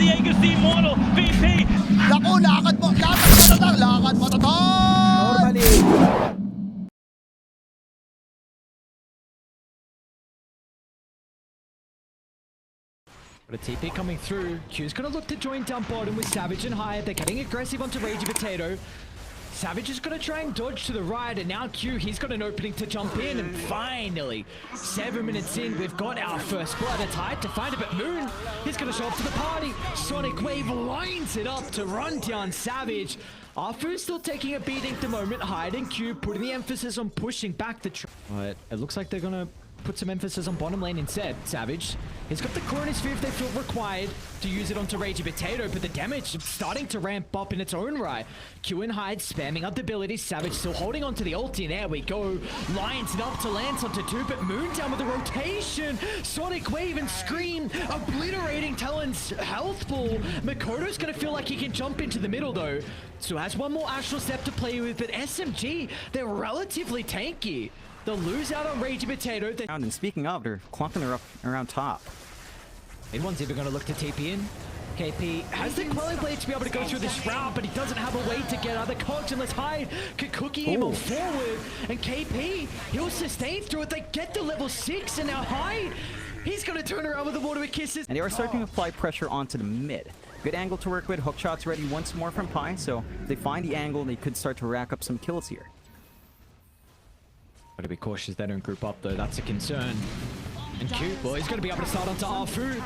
Diego si Immortal, VP. Naku, lakad matatag! Lakad matatag! Normally. But a TP coming through. Q's gonna look to join down bottom with Savage and Hyatt. They're getting aggressive onto Ragey Potato. Savage is gonna try and dodge to the right, and now Q, he's got an opening to jump in, and finally, 7 minutes in, we've got our first blood. It's Hyatt to find it, but Moon, he's gonna show up to the party. Sonic Wave lines it up to run down Savage. Afu's still taking a beating at the moment. Hyatt and Q putting the emphasis on pushing back the but it looks like they're gonna put some emphasis on bottom lane instead. Savage, he's got the Chronosphere if they feel required to use it onto Ragey Potato, but the damage is starting to ramp up in its own right. Q and Hyde spamming up the abilities. Savage still holding onto the ulti, and there we go. Lines it up to Lance onto 2, but Moon down with the rotation. Sonic Wave and Scream obliterating Talon's health ball. Makoto's gonna feel like he can jump into the middle though. So has one more astral step to play with, but SMG, they're relatively tanky. They'll lose out on Ragey Potato. And speaking of, they're clumping her up around top. Anyone's even going to look to TP in. KP has the Quelling Blade to be able to go through this route, but he doesn't have a way to get out of the cogs unless Hyde could cookie him on forward. And KP, he'll sustain through it. They get to level 6, and now Hyde, he's going to turn around with the water with kisses. And they are starting to apply pressure onto the mid. Good angle to work with. Hook shots ready once more from Pi, so if they find the angle, they could start to rack up some kills here. Gotta be cautious they don't group up though, that's a concern. And Q, well, he's gonna be able to start onto Afu.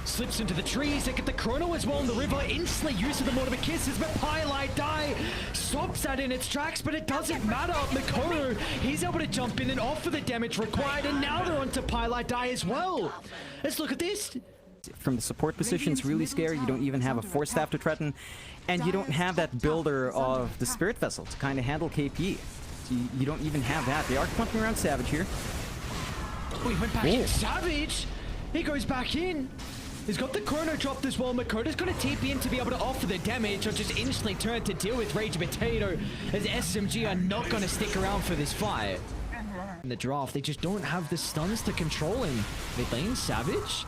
Slips into the trees, they get the chrono as well in the river, instantly uses the mortar kisses, but Pylite die. Stops that in its tracks, but it doesn't matter. Makoto, he's able to jump in and offer the damage required, and now they're onto Pylite die as well. Let's look at this. From the support position, it's really scary. You don't even have a Force Staff to threaten, and you don't have that builder of the Spirit Vessel to kind of handle KP. You don't even have that. They are clumping around Savage here. Oh, he went back in. Savage! He goes back in. He's got the chrono dropped as well. Makoto's got to TP in to be able to offer the damage, or just instantly turn to deal with Ragey Potato, as SMG are not going to stick around for this fight. In the draft, they just don't have the stuns to control him. Mid lane, Savage.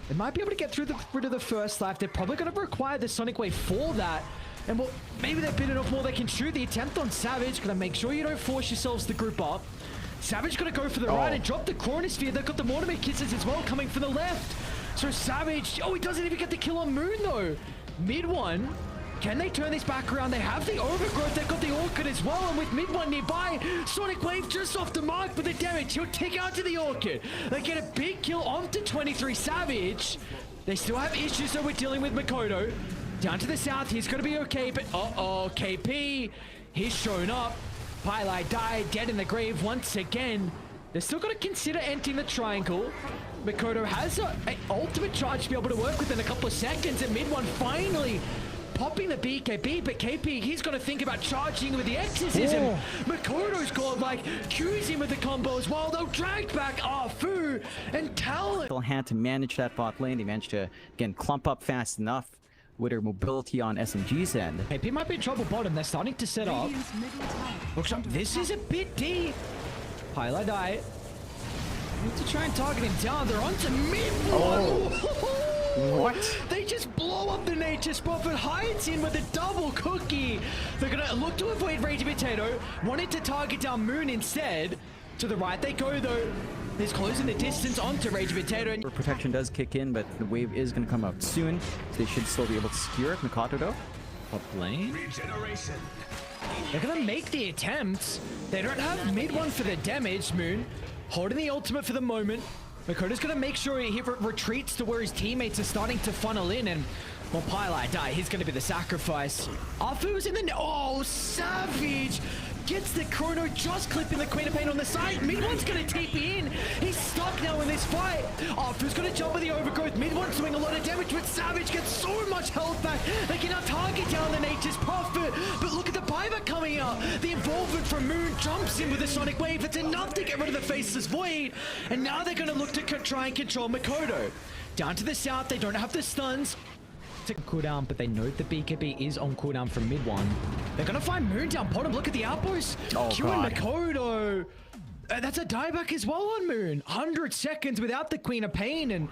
They might be able to get through rid of the first life. They're probably going to require the Sonic Wave for that. And well, maybe they've bitten off more they can shoot. The attempt on Savage. Gonna make sure you don't force yourselves to group up. Savage gonna go for the right and drop the Chronosphere. They've got the Mortimer Kisses as well coming from the left. So Savage, oh, he doesn't even get the kill on Moon though. Mid one. Can they turn this back around? They have the Overgrowth. They've got the Orchid as well. And with mid one nearby, Sonic Wave just off the mark for the damage. He'll tick out to the Orchid. They get a big kill onto 23 Savage. They still have issues though with dealing with Makoto. Down to the south, he's going to be okay, but uh-oh, KP, he's shown up. Pylite died, dead in the grave once again. They're still going to consider emptying the triangle. Makoto has an ultimate charge to be able to work within a couple of seconds, and mid one finally popping the BKB, but KP, he's going to think about charging with the exorcism. Makoto's got like Q's in with the combo as well. They'll drag back Afu and Talon. Still had to manage that bot lane. They managed to, again, clump up fast enough with their mobility on SMG's end. KP might be in trouble bottom. They're starting to set up. Looks like this is a bit deep. Hyla die. Need to try and target him down. They're onto mid one. What? They just blow up the nature spot, but Hyde's in with a double cookie. They're gonna look to avoid Ragey Potato. Wanted to target down Moon instead. To the right they go though. He's closing the distance onto Ragey Potato. Protection does kick in, but the wave is going to come out soon. So they should still be able to secure it. Makoto though. Top lane. They're going to make the attempts. They don't have mid one for the damage. Moon holding the ultimate for the moment. Makoto's going to make sure he retreats to where his teammates are starting to funnel in, and well, Pylite die. He's going to be the sacrifice. Afu's in the... Oh, Savage gets the chrono, just clipping the Queen of Pain on the side. Mid one's going to TP in. He's stuck now in this fight. Afu's going to jump with the Overgrowth. Mid one's doing a lot of damage, but Savage gets so much health back. They can now target down the Nature's Prophet. But look at the buyback coming out. The involvement from Moon jumps in with a Sonic Wave. It's enough to get rid of the Faceless Void. And now they're going to look to try and control Makoto. Down to the south, they don't have the stuns to cooldown, but they know the BKB is on cooldown from mid one. They're gonna find Moon down bottom. Look at the outpost. Q and Makoto. That's a dieback as well on Moon. 100 seconds without the Queen of Pain, and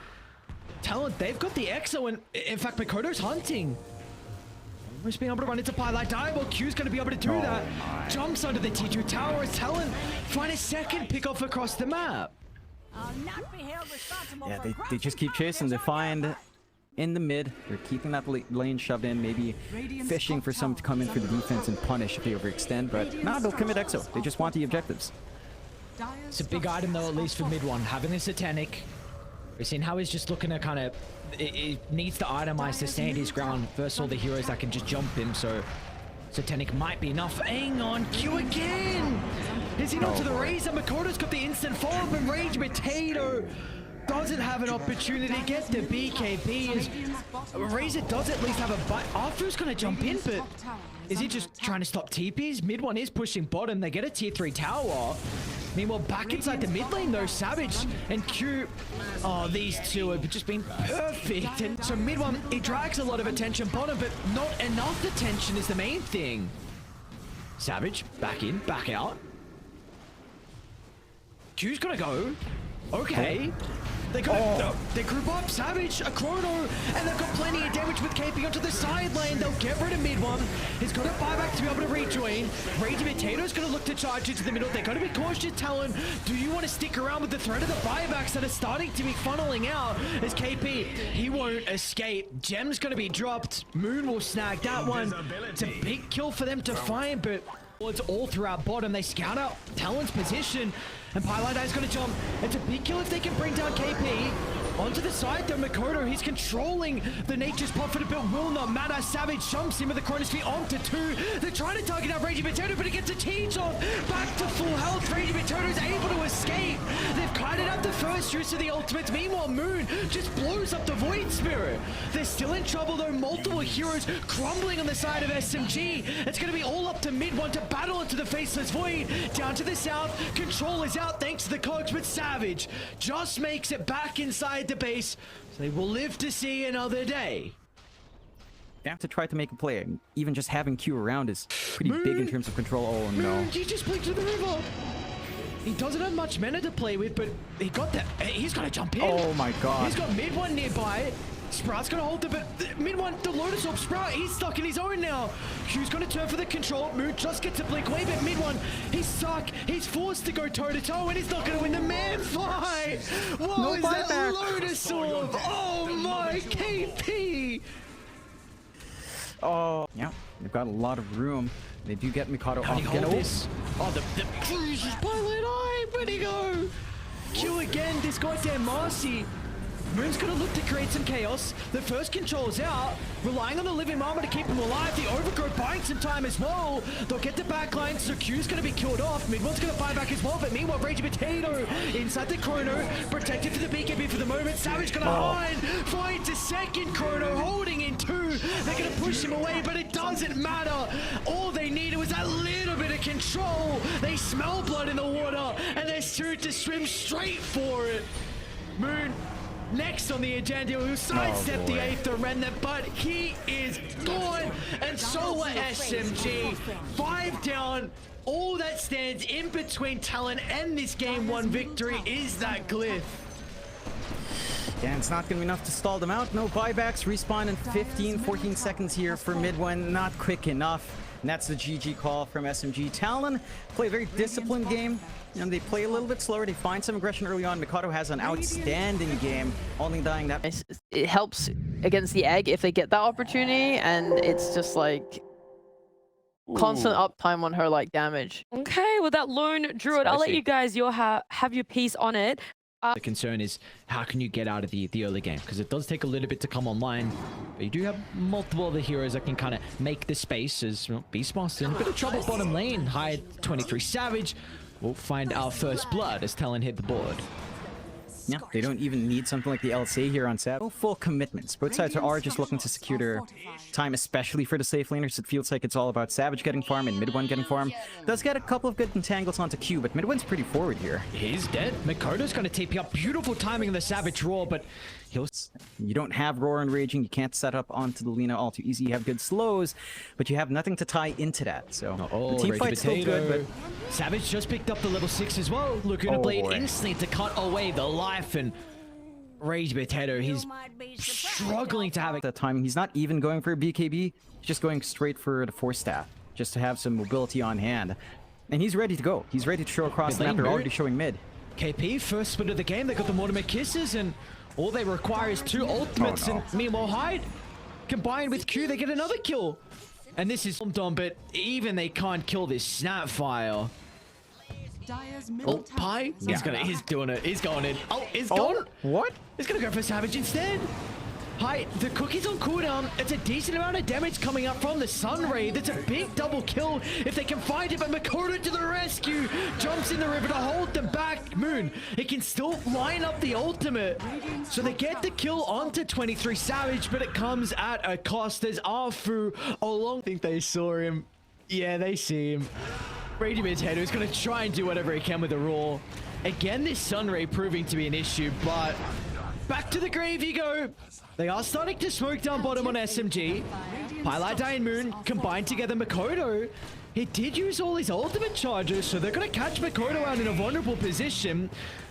Talon, they've got the Exo, and in fact, Makoto's hunting. Almost being able to run into Pilot Dive, well, Q's going to be able to do that. Jumps under the T2 tower as Talon find a second pick off across the map. Yeah, they just keep chasing. They find in the mid. They're keeping that lane shoved in, maybe fishing for someone to come in for the defense and punish if they overextend, but nah, they'll commit Exo. They just want the objectives. It's a big item though, at least for mid one. Having the Satanic, we're seeing how he's just looking to kind of, it needs to itemize to stand his ground versus all the heroes that can just jump him, so Satanic might be enough. Hang on, Q again! Is he not to the Razor? Makoto's got the instant follow-up, and Rage Potato doesn't have an opportunity to get the BKB. As Razor does at least have a bite. Arthur's gonna jump in, but is he just trying to stop TPs? Mid one is pushing bottom. They get a tier 3 tower. Meanwhile, back inside the mid lane though, Savage and Q. Oh, these two have just been perfect. And so mid one, it drags a lot of attention bottom, but not enough attention is the main thing. Savage, back in, back out. Q's gonna go. Okay. They got they group up, Savage, a Chrono, and they've got plenty of damage with KP onto the side lane. They'll get rid of mid one. He's got a buyback to be able to rejoin. Raging Potato's going to look to charge into the middle. They're going to be cautious, Talon. Do you want to stick around with the threat of the buybacks that are starting to be funneling out? As KP, he won't escape. Gem's going to be dropped. Moon will snag that one. It's a big kill for them to find, but it's all throughout bottom. They scout out Talon's position, and Pilot is going to jump. It's a big kill if they can bring down KP. Onto the side though, Makoto, he's controlling the Nature's Prophet, but will not matter. Savage jumps in with the Cronus feet onto 2. They're trying to target out Raging Potato, but it gets a T-Chop. Back to full health. Raging Potato is able to escape. They've kited out the first use of the ultimates. Meanwhile, Moon just blows up the Void Spirit. They're still in trouble though. Multiple heroes crumbling on the side of SMG. It's going to be all up to mid one to battle into the Faceless Void. Down to the south, control is out thanks to the cogs, but Savage just makes it back inside the base, so they will live to see another day. They have to try to make a play. Even just having Q around is pretty big in terms of control. Oh no. He just blinked to the river. He doesn't have much mana to play with, but he got that. He's gonna jump in. Oh my god. He's got mid one nearby. Sprout's gonna hold the, but mid one, the Lotus Orb Sprout, he's stuck in his own now. Q's gonna turn for the control. Moon just gets a blink away, but mid one, he's stuck. He's forced to go toe to toe, and he's not gonna win the man fight. What is that Lotus Orb? Oh my KP! Oh, yeah, they've got a lot of room. They do get Mikado How off. do you hold this? Oh, the Jesus Pilot Eye, where'd he go? Q again, this goddamn Marcy. Moon's gonna look to create some chaos. The first control's out, relying on the living armor to keep him alive. The overgrowth buying some time as well. They'll get the backline, so Q's gonna be killed off. Mid-one's gonna buy back as well, but meanwhile, Raging Potato inside the Chrono, protected to the BKB for the moment. Savage gonna hide, finds a second Chrono, holding in 2. They're gonna push him away, but it doesn't matter. All they needed was that little bit of control. They smell blood in the water, and they're suited to swim straight for it. Moon next on the agenda, who sidestepped the 8th Arena, but he is gone, and so will SMG. 5 down. All that stands in between Talon and this game 1 victory is that glyph. Yeah, it's not going to be enough to stall them out. No buybacks. Respawn in 15, 14 seconds here for mid one. Not quick enough. And that's the GG call from SMG. Talon play a very disciplined game. And they play a little bit slower. They find some aggression early on. Mikado has an outstanding game, only dying that. It helps against the egg if they get that opportunity, and it's just like constant uptime on her like damage. Okay, with that lone druid, I'll let you guys have your piece on it. The concern is how can you get out of the early game, because it does take a little bit to come online, but you do have multiple other heroes that can kind of make the space. As well, Beastmaster in a bit of trouble bottom lane. High 23 Savage. We'll find our first blood as Talon hit the board. Yeah, they don't even need something like the LCA here on Sav. No full commitments. Both sides are just looking to secure their time, especially for the safe laners. It feels like it's all about Savage getting farm and mid-one getting farm. Does get a couple of good entangles onto Q, but mid-one's pretty forward here. He's dead. Makoto's going to TP up. Beautiful timing of the Savage Roar, but you don't have Roar and Raging. You can't set up onto the Lina all too easy. You have good slows, but you have nothing to tie into that. So the team fight's still good, but Savage just picked up the level 6 as well. Laguna Blade instantly to cut away the life, and Rage Potato, he's struggling to have it. That time, he's not even going for a BKB. He's just going straight for the force staff, just to have some mobility on hand. And he's ready to go. He's ready to show across the map. They're already showing mid. KP, first split of the game, they got the Mortimer Kisses, and all they require is 2 ultimates. Oh, no. And meanwhile, Hyde, combined with Q, they get another kill. And this is on, but even they can't kill this Snapfire. Oh, Pi, he's doing it. He's going in. Oh, he's gone. What? He's gonna go for Savage instead. Hi, the cookie's on cooldown. It's a decent amount of damage coming up from the Sun Ray. That's a big double kill if they can find it, but Makoto to the rescue. Jumps in the river to hold them back. Moon, it can still line up the ultimate. So they get the kill onto 23 Savage, but it comes at a cost. There's Arfu along. I think they saw him. Yeah, they see him. Raging Potato is going to try and do whatever he can with the Roar. Again, this Sun Ray proving to be an issue, but back to the grave you go. They are starting to smoke down bottom on SMG. Pylai and Moon combined together. Makoto, he did use all his ultimate charges, so they're going to catch Makoto out in a vulnerable position.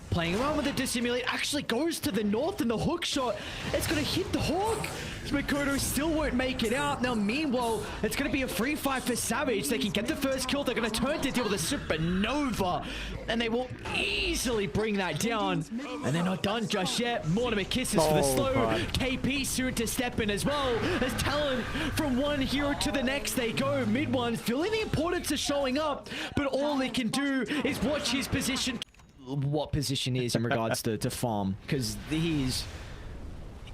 Playing around with the dissimulate, actually goes to the north, and the hook shot, it's going to hit the Hawk. Makoto still won't make it out. Now, meanwhile, it's going to be a free fight for Savage. They can get the first kill. They're going to turn to deal with a Supernova, and they will easily bring that down. And they're not done just yet. Mortimer Kisses for the slow. God. KP soon to step in as well. As Talon, from one hero to the next, they go. Mid one, feeling the importance of showing up, but all they can do is watch his position. What position is in regards to farm, because he's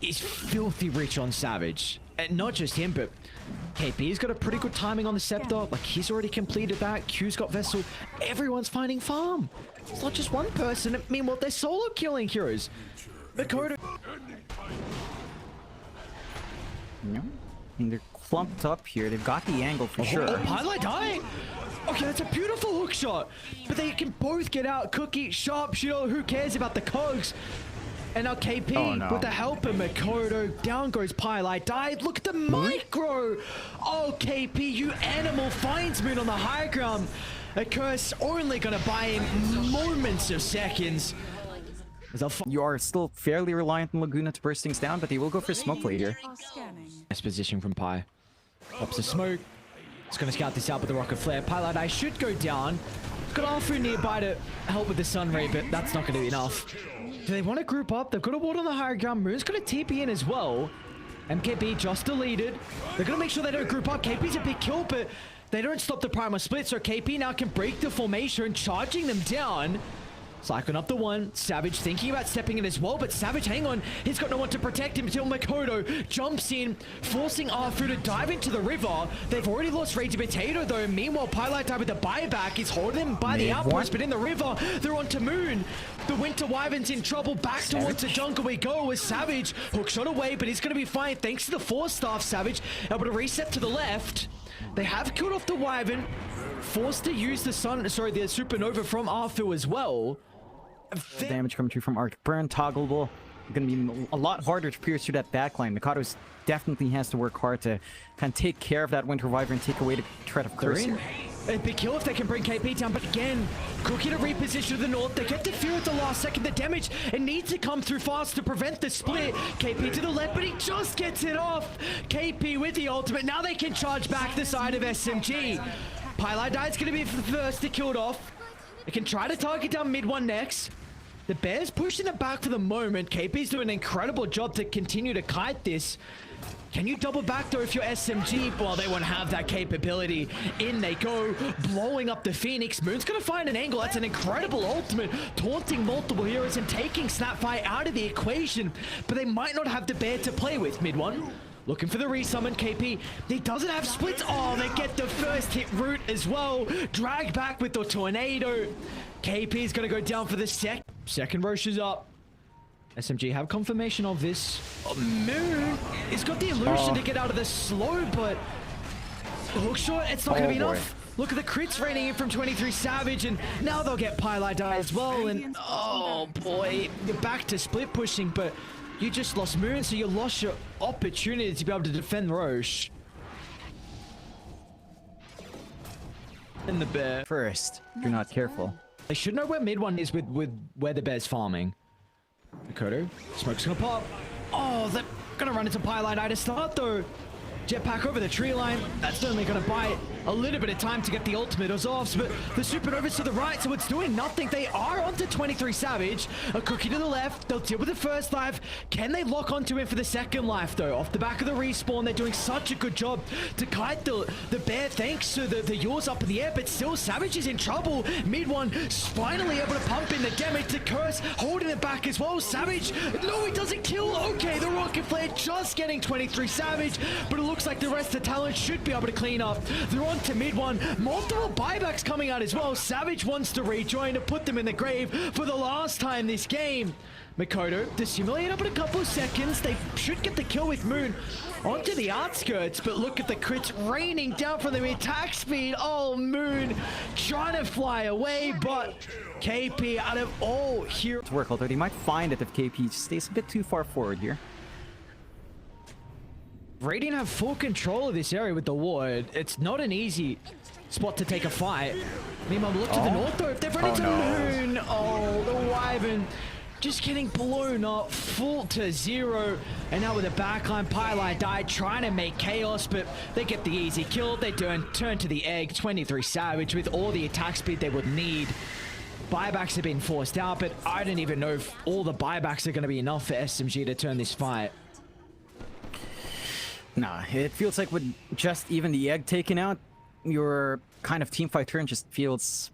filthy rich on Savage, and not just him, but KP's got a pretty good timing on the Scepter. Like, he's already completed that. Q's got Vessel. Everyone's finding farm. It's not just one person. Meanwhile, they're solo killing heroes. Makoto. Yeah. And they're clumped up here. They've got the angle for sure. Highlight dying. Okay, that's a beautiful hook shot, but they can both get out. Cookie, Sharpshooter, who cares about the cogs? And now KP with the help of Makoto. Down goes Pylai. Died. Look at the micro. Oh, KP, you animal, finds Moon on the high ground. A curse only going to buy him moments of seconds. You are still fairly reliant on Laguna to burst things down, but they will go for smoke play here. Nice position from Pi. Pops the smoke. It's going to scout this out with the rocket flare. Pylai should go down. Got Arfu nearby to help with the Sun Ray, but that's not going to be enough. Do they want to group up? They've got a ward on the higher ground. Moon's going to TP in as well. MKB just deleted. They're going to make sure they don't group up. KP's a big kill, but they don't stop the primal split, so KP now can break the formation, charging them down. Cycling up the one. Savage thinking about stepping in as well, but Savage, hang on. He's got no one to protect him until Makoto jumps in, forcing Arfu to dive into the river. They've already lost Raging Potato, though. Meanwhile, Pylai died with the buyback. He's holding them by the outpost, but in the river, they're on to Moon. The Winter Wyvern's in trouble. Back towards the jungle we go with Savage. Hook shot away, but he's going to be fine thanks to the Force Staff. Savage able to reset to the left. They have killed off the Wyvern. Forced to use the Supernova from Arfu as well. The damage coming through from Arctic Burn, toggleable. Going to be a lot harder to pierce through that backline. Mikado's definitely has to work hard to kind of take care of that Winter Wyvern and take away the threat of Curse. A big kill if they can bring KP down, but again, Cookie to reposition to the north. They get the fear at the last second. The damage, it needs to come through fast to prevent the split. KP to the left, but he just gets it off. KP with the ultimate. Now they can charge back the side of SMG. Pylai Dive's going to be the first to kill it off. They can try to target down mid one next. The Bears pushing it back for the moment. KP's doing an incredible job to continue to kite this. Can you double back though if you're SMG? Well, they won't have that capability. In they go, blowing up the Phoenix. Moon's gonna find an angle. That's an incredible ultimate, taunting multiple heroes and taking Snapfire out of the equation. But they might not have the Bear to play with. Mid one, looking for the resummon. KP, he doesn't have splits. Oh, they get the first hit route as well. Drag back with the tornado. KP's gonna go down for the second Roche is up. SMG have confirmation of this. Oh, Moon, he's got the illusion to get out of the slow, but the hook shot, it's not gonna be enough. Look at the crits raining in from 23 Savage, and now they'll get Pylai die as well, and oh boy, you're back to split pushing, but you just lost Moon, so you lost your opportunity to be able to defend Roche. And the Bear. First, if you're not careful. They should know where mid one is with where the Bear's farming. Makoto, smoke's gonna pop. Oh, they're gonna run into pylon to start though. Jetpack over the tree line. That's certainly going to buy a little bit of time to get the ultimate off, but the supernova's to the right, so it's doing nothing. They are onto 23 Savage. A cookie to the left. They'll deal with the first life. Can they lock onto him for the second life, though? Off the back of the respawn, they're doing such a good job to kite the bear thanks to the yaws up in the air, but still Savage is in trouble. Mid one finally able to pump in the damage to Curse, holding it back as well. Savage, no, he doesn't kill. Okay, the rocket flare just getting 23 Savage, but it looks like the rest of Talon should be able to clean up. They're on to mid one. Multiple buybacks coming out as well. Savage wants to rejoin to put them in the grave for the last time this game. Makoto dissimulate up in a couple of seconds. They should get the kill with Moon onto the outskirts, but look at the crits raining down from the attack speed. Oh, Moon trying to fly away, but KP out of all here. To work, although he might find it if KP stays a bit too far forward here. Radiant have full control of this area with the ward. It's not an easy spot to take a fight. Meanwhile, look to the north though. If they've run into Moon, oh, the Wyvern just getting blown up, full to 0. And now with the backline, Pylai died, trying to make chaos, but they get the easy kill. They turn to the egg, 23 Savage with all the attack speed they would need. Buybacks have been forced out, but I don't even know if all the buybacks are going to be enough for SMG to turn this fight. Nah, it feels like with just even the egg taken out, your kind of teamfight turn just feels...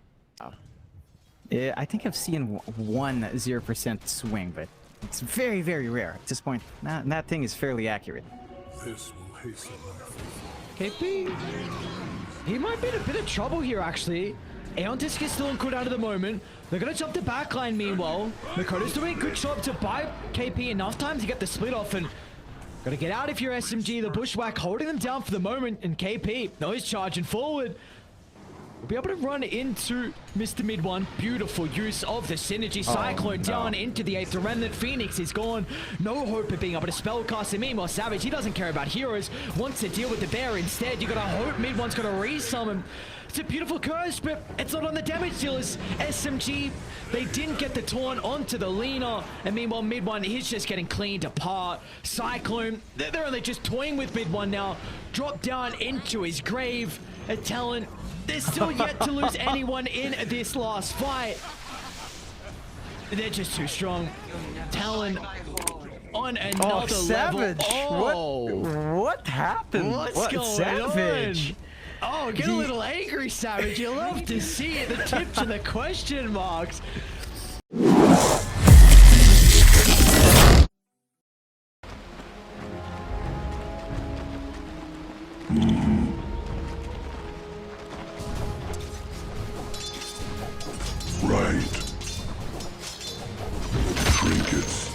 I think I've seen one 0% swing, but it's very, very rare. At this point, that thing is fairly accurate. This will hasten KP, he might be in a bit of trouble here, actually. Aeontisk is still on cooldown at the moment. They're going to jump the backline meanwhile. Makoto's doing a good job to buy KP enough time to get the split off, and gotta get out if you're SMG. The Bushwhack holding them down for the moment, and KP, no, he's charging forward. We'll be able to run into Mr. Mid One. Beautiful use of the synergy. Cyclone down into the 8th Remnant. Phoenix is gone. No hope of being able to spellcast him. Meanwhile, Savage, he doesn't care about heroes. Wants to deal with the bear instead. You gotta hope Mid One's gonna resummon. It's a beautiful curse, but it's not on the damage dealers. SMG, they didn't get the taunt onto the Lina. And meanwhile, Mid One, he's just getting cleaned apart. Cyclone, they're only just toying with Mid One now. Drop down into his grave. A Talon, they're still yet to lose anyone in this last fight. They're just too strong. Talon on another level. Oh, what happened? What's going Savage? on? Oh, get a little angry, Savage. You love to see it. The tip to the question marks. right. Trinkets.